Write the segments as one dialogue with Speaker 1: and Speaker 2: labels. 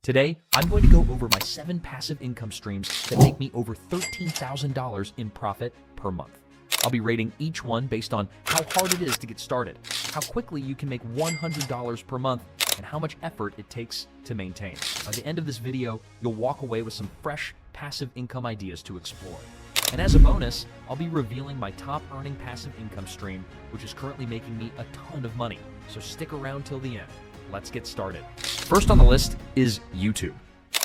Speaker 1: Today, I'm going to go over my 7 passive income streams that make me over $13,000 in profit per month. I'll be rating each one based on how hard it is to get started, how quickly you can make $100 per month, and how much effort it takes to maintain. By the end of this video, you'll walk away with some fresh passive income ideas to explore. And as a bonus, I'll be revealing my top earning passive income stream, which is currently making me a ton of money. So stick around till the end. Let's get started. First on the list is YouTube.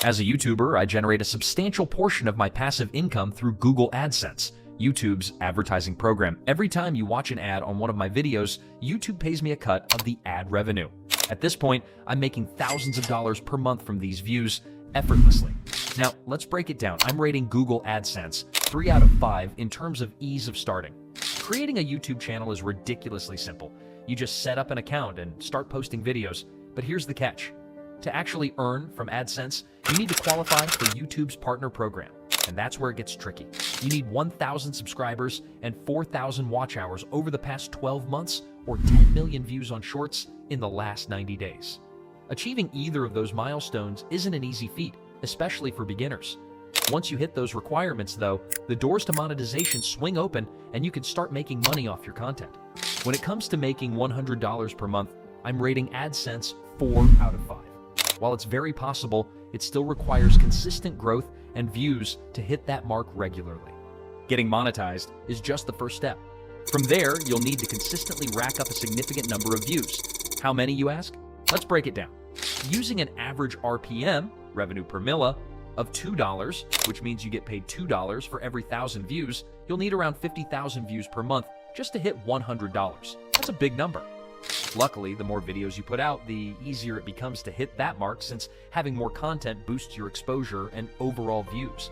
Speaker 1: As a YouTuber, I generate a substantial portion of my passive income through Google AdSense, YouTube's advertising program. Every time you watch an ad on one of my videos, YouTube pays me a cut of the ad revenue. At this point, I'm making thousands of dollars per month from these views effortlessly. Now, let's break it down. I'm rating Google AdSense 3 out of 5 in terms of ease of starting. Creating a YouTube channel is ridiculously simple. You just set up an account and start posting videos. But here's the catch. To actually earn from AdSense, you need to qualify for YouTube's partner program. And that's where it gets tricky. You need 1,000 subscribers and 4,000 watch hours over the past 12 months or 10 million views on shorts in the last 90 days. Achieving either of those milestones isn't an easy feat, especially for beginners. Once you hit those requirements, though, the doors to monetization swing open and you can start making money off your content. When it comes to making $100 per month, I'm rating AdSense 4 out of 5. While it's very possible, it still requires consistent growth and views to hit that mark regularly. Getting monetized is just the first step. From there, you'll need to consistently rack up a significant number of views. How many, you ask? Let's break it down. Using an average RPM, revenue per milla, of $2, which means you get paid $2 for every 1,000 views, you'll need around 50,000 views per month just to hit $100. That's a big number. Luckily, the more videos you put out, the easier it becomes to hit that mark, since having more content boosts your exposure and overall views.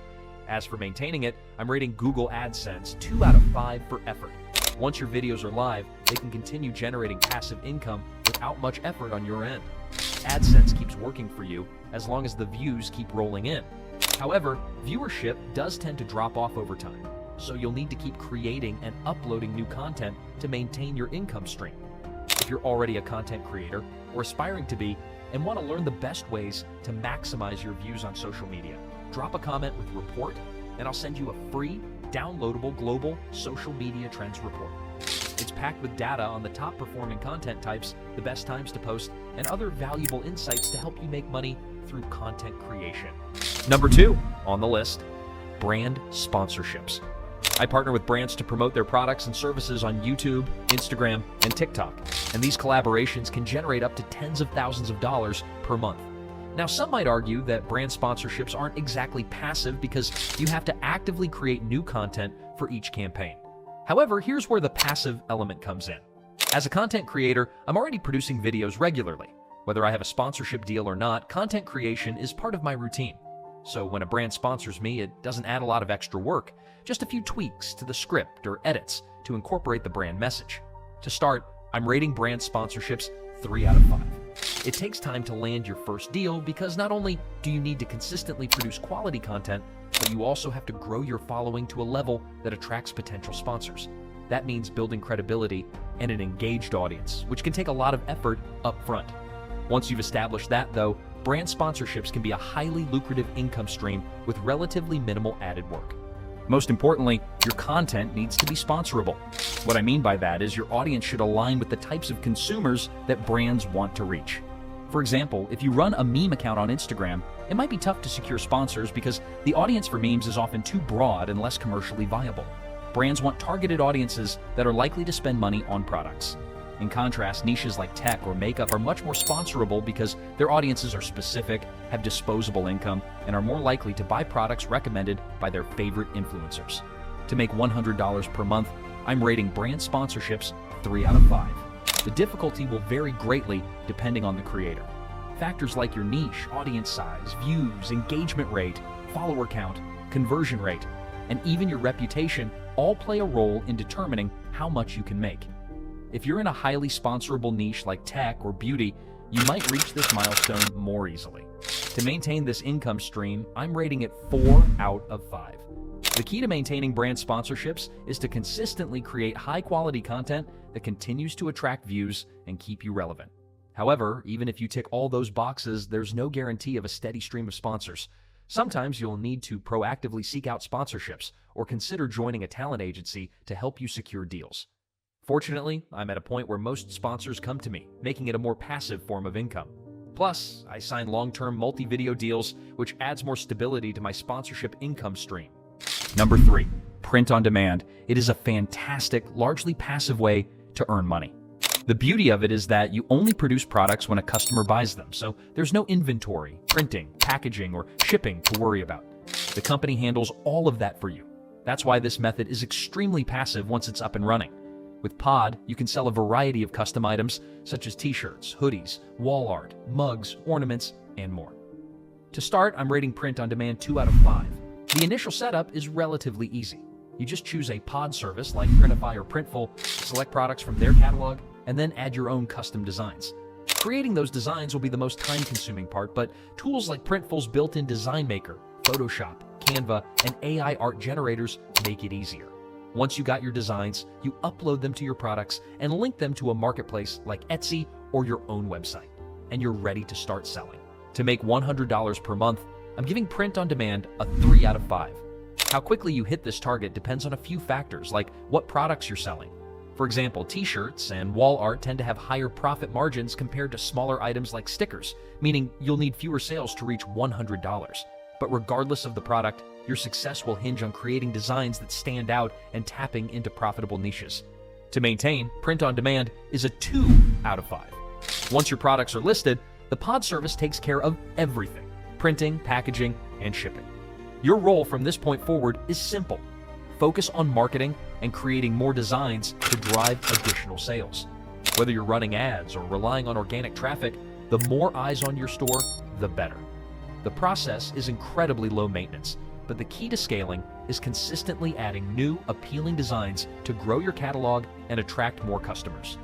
Speaker 1: As for maintaining it, I'm rating Google AdSense 2 out of 5 for effort. Once your videos are live, they can continue generating passive income without much effort on your end. AdSense keeps working for you as long as the views keep rolling in. However, viewership does tend to drop off over time, so you'll need to keep creating and uploading new content to maintain your income stream. If you're already a content creator or aspiring to be and want to learn the best ways to maximize your views on social media, drop a comment with report and I'll send you a free, downloadable global social media trends report. It's packed with data on the top performing content types, the best times to post, and other valuable insights to help you make money through content creation. Number 2 on the list, brand sponsorships. I partner with brands to promote their products and services on YouTube, Instagram, and TikTok, and these collaborations can generate up to tens of thousands of dollars per month. Now, some might argue that brand sponsorships aren't exactly passive because you have to actively create new content for each campaign. However, here's where the passive element comes in. As a content creator, I'm already producing videos regularly. Whether I have a sponsorship deal or not, content creation is part of my routine. So when a brand sponsors me, it doesn't add a lot of extra work, just a few tweaks to the script or edits to incorporate the brand message. To start, I'm rating brand sponsorships 3 out of 5. It takes time to land your first deal because not only do you need to consistently produce quality content, but you also have to grow your following to a level that attracts potential sponsors. That means building credibility and an engaged audience, which can take a lot of effort up front. Once you've established that, though, brand sponsorships can be a highly lucrative income stream with relatively minimal added work. Most importantly, your content needs to be sponsorable. What I mean by that is your audience should align with the types of consumers that brands want to reach. For example, if you run a meme account on Instagram, it might be tough to secure sponsors because the audience for memes is often too broad and less commercially viable. Brands want targeted audiences that are likely to spend money on products. In contrast, niches like tech or makeup are much more sponsorable because their audiences are specific, have disposable income, and are more likely to buy products recommended by their favorite influencers. To make $100 per month, I'm rating brand sponsorships 3 out of 5. The difficulty will vary greatly depending on the creator. Factors like your niche, audience size, views, engagement rate, follower count, conversion rate, and even your reputation all play a role in determining how much you can make. If you're in a highly sponsorable niche like tech or beauty, you might reach this milestone more easily. To maintain this income stream, I'm rating it 4 out of 5. The key to maintaining brand sponsorships is to consistently create high-quality content that continues to attract views and keep you relevant. However, even if you tick all those boxes, there's no guarantee of a steady stream of sponsors. Sometimes you'll need to proactively seek out sponsorships or consider joining a talent agency to help you secure deals. Fortunately, I'm at a point where most sponsors come to me, making it a more passive form of income. Plus, I sign long-term multi-video deals, which adds more stability to my sponsorship income stream. Number 3, print on demand. It is a fantastic, largely passive way to earn money. The beauty of it is that you only produce products when a customer buys them, so there's no inventory, printing, packaging, or shipping to worry about. The company handles all of that for you. That's why this method is extremely passive once it's up and running. With Pod, you can sell a variety of custom items such as t-shirts, hoodies, wall art, mugs, ornaments, and more. To start, I'm rating print on demand 2 out of 5. The initial setup is relatively easy. You just choose a Pod service like Printify or Printful, select products from their catalog, and then add your own custom designs. Creating those designs will be the most time-consuming part, but tools like Printful's built-in Design Maker, Photoshop, Canva, and AI art generators make it easier. Once you got your designs, you upload them to your products and link them to a marketplace like Etsy or your own website, and you're ready to start selling. To make $100 per month, I'm giving print on demand a 3 out of 5. How quickly you hit this target depends on a few factors, like what products you're selling. For example, t-shirts and wall art tend to have higher profit margins compared to smaller items like stickers, meaning you'll need fewer sales to reach $100. But regardless of the product, your success will hinge on creating designs that stand out and tapping into profitable niches. To maintain, print on demand is a 2 out of 5. Once your products are listed, the Pod service takes care of everything: printing, packaging, and shipping. Your role from this point forward is simple. Focus on marketing and creating more designs to drive additional sales. Whether you're running ads or relying on organic traffic, the more eyes on your store, the better. The process is incredibly low maintenance, but the key to scaling is consistently adding new, appealing designs to grow your catalog and attract more customers.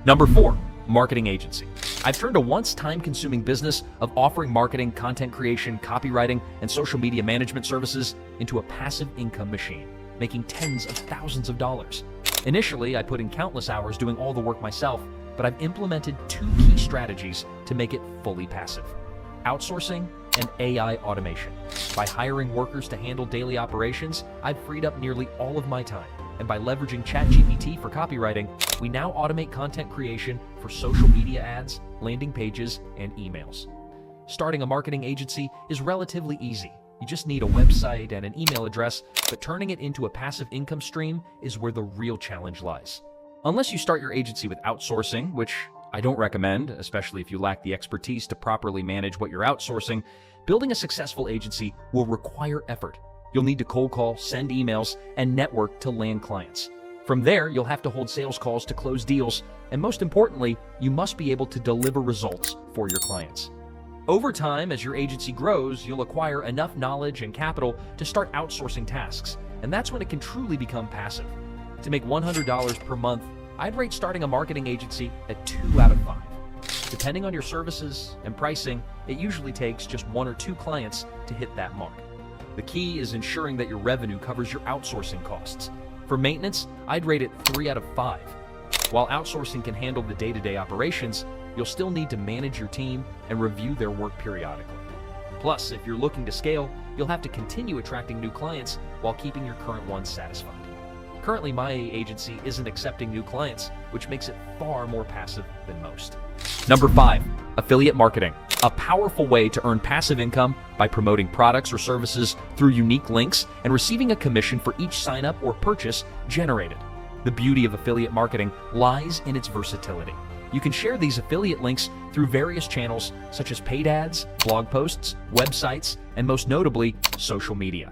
Speaker 1: Number 4, marketing agency. I've turned a once time-consuming business of offering marketing, content creation, copywriting, and social media management services into a passive income machine, making tens of thousands of dollars. Initially, I put in countless hours doing all the work myself, but I've implemented 2 key strategies to make it fully passive: outsourcing and AI automation. By hiring workers to handle daily operations, I've freed up nearly all of my time. And by leveraging ChatGPT for copywriting, we now automate content creation for social media ads, landing pages, and emails. Starting a marketing agency is relatively easy. You just need a website and an email address, but turning it into a passive income stream is where the real challenge lies. Unless you start your agency with outsourcing, which I don't recommend, especially if you lack the expertise to properly manage what you're outsourcing, building a successful agency will require effort. You'll need to cold call, send emails, and network to land clients. From there, you'll have to hold sales calls to close deals, and most importantly, you must be able to deliver results for your clients. Over time, as your agency grows, you'll acquire enough knowledge and capital to start outsourcing tasks, and that's when it can truly become passive. To make $100 per month, I'd rate starting a marketing agency at 2 out of 5. Depending on your services and pricing, it usually takes just 1 or 2 clients to hit that mark. The key is ensuring that your revenue covers your outsourcing costs. For maintenance, I'd rate it 3 out of 5. While outsourcing can handle the day-to-day operations, you'll still need to manage your team and review their work periodically. Plus, if you're looking to scale, you'll have to continue attracting new clients while keeping your current ones satisfied. Currently, my agency isn't accepting new clients, which makes it far more passive than most. Number 5, affiliate marketing. A powerful way to earn passive income by promoting products or services through unique links and receiving a commission for each sign-up or purchase generated. The beauty of affiliate marketing lies in its versatility. You can share these affiliate links through various channels such as paid ads, blog posts, websites, and most notably, social media.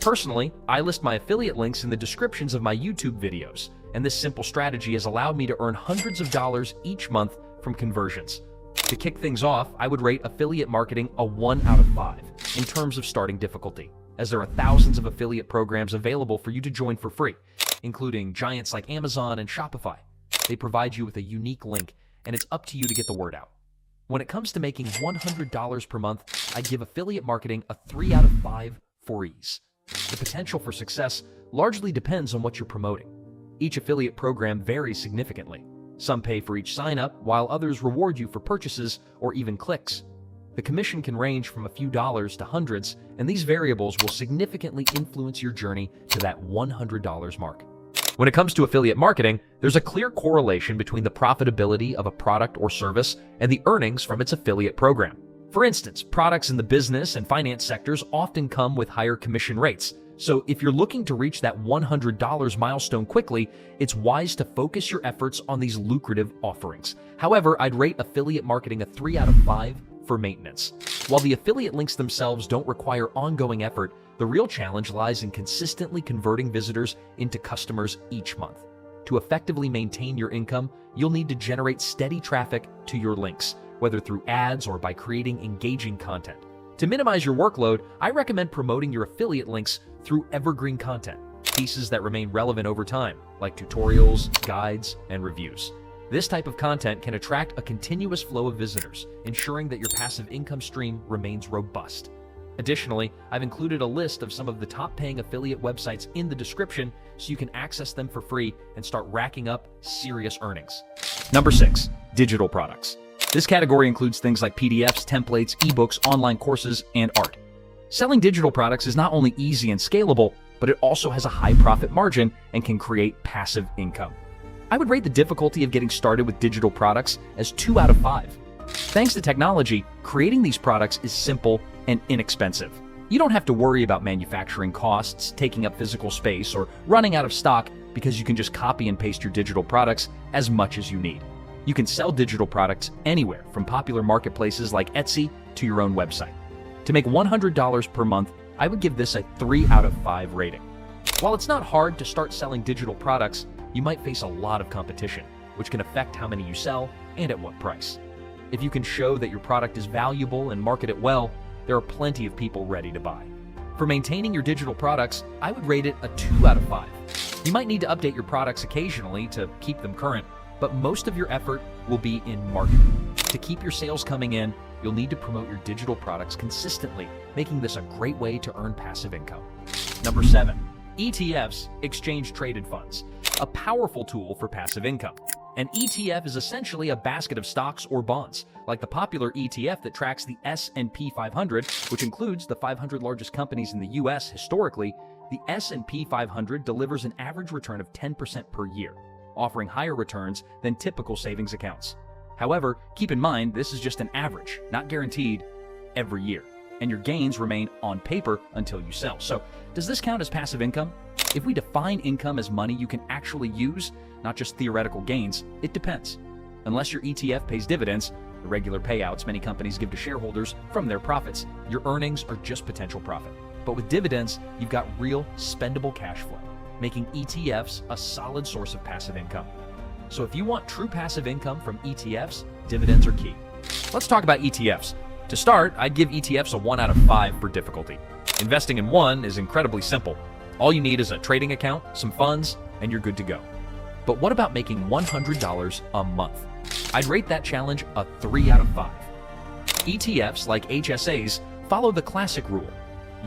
Speaker 1: Personally, I list my affiliate links in the descriptions of my YouTube videos, and this simple strategy has allowed me to earn hundreds of dollars each month from conversions. To kick things off, I would rate affiliate marketing a 1 out of 5 in terms of starting difficulty, as there are thousands of affiliate programs available for you to join for free, including giants like Amazon and Shopify. They provide you with a unique link, and it's up to you to get the word out. When it comes to making $100 per month, I give affiliate marketing a 3 out of 5 for ease. The potential for success largely depends on what you're promoting. Each affiliate program varies significantly. Some pay for each sign-up, while others reward you for purchases or even clicks. The commission can range from a few dollars to hundreds, and these variables will significantly influence your journey to that $100 mark. When it comes to affiliate marketing, there's a clear correlation between the profitability of a product or service and the earnings from its affiliate program. For instance, products in the business and finance sectors often come with higher commission rates. So if you're looking to reach that $100 milestone quickly, it's wise to focus your efforts on these lucrative offerings. However, I'd rate affiliate marketing a 3 out of 5 for maintenance. While the affiliate links themselves don't require ongoing effort, the real challenge lies in consistently converting visitors into customers each month. To effectively maintain your income, you'll need to generate steady traffic to your links, whether through ads or by creating engaging content. To minimize your workload, I recommend promoting your affiliate links through evergreen content, pieces that remain relevant over time, like tutorials, guides, and reviews. This type of content can attract a continuous flow of visitors, ensuring that your passive income stream remains robust. Additionally, I've included a list of some of the top-paying affiliate websites in the description so you can access them for free and start racking up serious earnings. Number 6, digital products. This category includes things like PDFs, templates, ebooks, online courses, and art. Selling digital products is not only easy and scalable, but it also has a high profit margin and can create passive income. I would rate the difficulty of getting started with digital products as 2 out of 5. Thanks to technology, creating these products is simple and inexpensive. You don't have to worry about manufacturing costs, taking up physical space, or running out of stock because you can just copy and paste your digital products as much as you need. You can sell digital products anywhere, from popular marketplaces like Etsy to your own website. To make $100 per month, I would give this a 3 out of 5 rating. While it's not hard to start selling digital products, you might face a lot of competition, which can affect how many you sell and at what price. If you can show that your product is valuable and market it well, there are plenty of people ready to buy. For maintaining your digital products, I would rate it a 2 out of 5. You might need to update your products occasionally to keep them current, but most of your effort will be in marketing. To keep your sales coming in, you'll need to promote your digital products consistently, making this a great way to earn passive income. Number 7, ETFs, exchange-traded funds, a powerful tool for passive income. An ETF is essentially a basket of stocks or bonds, like the popular ETF that tracks the S&P 500, which includes the 500 largest companies in the US historically. The S&P 500 delivers an average return of 10% per year, offering higher returns than typical savings accounts. However, keep in mind this is just an average, not guaranteed every year, and your gains remain on paper until you sell. So, does this count as passive income? If we define income as money you can actually use, not just theoretical gains, it depends. Unless your ETF pays dividends, the regular payouts many companies give to shareholders from their profits, your earnings are just potential profit. But with dividends, you've got real spendable cash flow, making ETFs a solid source of passive income. So if you want true passive income from ETFs, dividends are key. Let's talk about ETFs. To start, I'd give ETFs a 1 out of 5 for difficulty. Investing in one is incredibly simple. All you need is a trading account, some funds, and you're good to go. But what about making $100 a month? I'd rate that challenge a 3 out of 5. ETFs, like HSAs, follow the classic rule.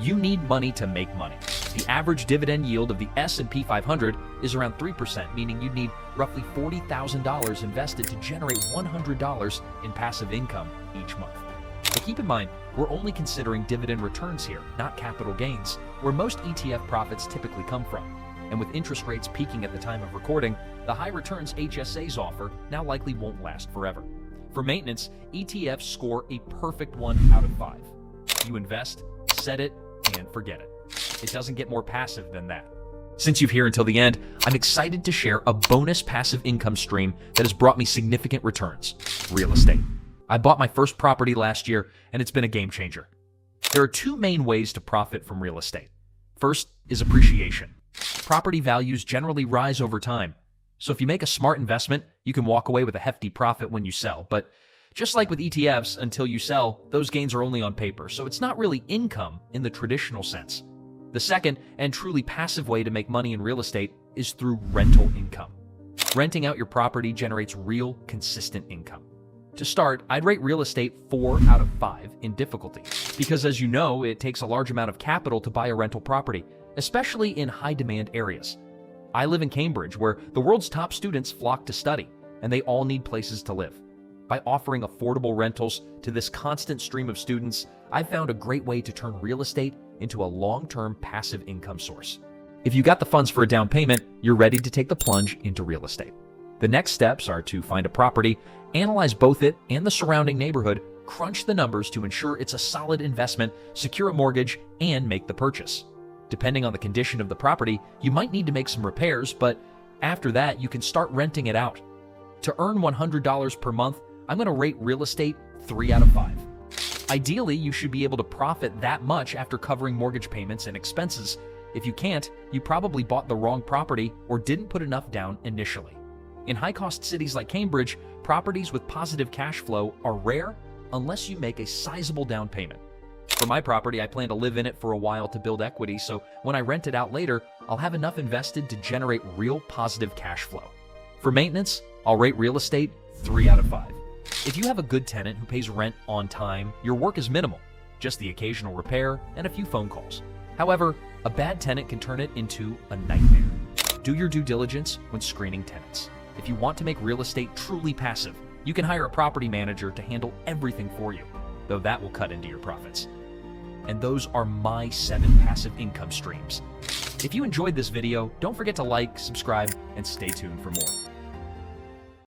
Speaker 1: You need money to make money. The average dividend yield of the S&P 500 is around 3%, meaning you'd need roughly $40,000 invested to generate $100 in passive income each month. But keep in mind, we're only considering dividend returns here, not capital gains, where most ETF profits typically come from. And with interest rates peaking at the time of recording, the high returns HSAs offer now likely won't last forever. For maintenance, ETFs score a perfect 1 out of 5. You invest, set it, and forget it. It doesn't get more passive than that. Since you're here until the end, I'm excited to share a bonus passive income stream that has brought me significant returns: real estate. I bought my first property last year, and it's been a game changer. There are 2 main ways to profit from real estate. First is appreciation. Property values generally rise over time. So if you make a smart investment, you can walk away with a hefty profit when you sell. But just like with ETFs, until you sell, those gains are only on paper, so it's not really income in the traditional sense. The second, and truly passive way to make money in real estate is through rental income. Renting out your property generates real, consistent income. To start, I'd rate real estate 4 out of 5 in difficulty, because as you know, it takes a large amount of capital to buy a rental property, especially in high-demand areas. I live in Cambridge, where the world's top students flock to study, and they all need places to live. By offering affordable rentals to this constant stream of students, I've found a great way to turn real estate into a long-term passive income source. If you got the funds for a down payment, you're ready to take the plunge into real estate. The next steps are to find a property, analyze both it and the surrounding neighborhood, crunch the numbers to ensure it's a solid investment, secure a mortgage, and make the purchase. Depending on the condition of the property, you might need to make some repairs, but after that, you can start renting it out. To earn $100 per month, I'm going to rate real estate 3 out of 5. Ideally, you should be able to profit that much after covering mortgage payments and expenses. If you can't, you probably bought the wrong property or didn't put enough down initially. In high-cost cities like Cambridge, properties with positive cash flow are rare unless you make a sizable down payment. For my property, I plan to live in it for a while to build equity, so when I rent it out later, I'll have enough invested to generate real positive cash flow. For maintenance, I'll rate real estate 3 out of 5. If you have a good tenant who pays rent on time, your work is minimal, just the occasional repair and a few phone calls. However, a bad tenant can turn it into a nightmare. Do your due diligence when screening tenants. If you want to make real estate truly passive, you can hire a property manager to handle everything for you, though that will cut into your profits. And those are my 7 passive income streams. If you enjoyed this video, don't forget to like, subscribe, and stay tuned for more.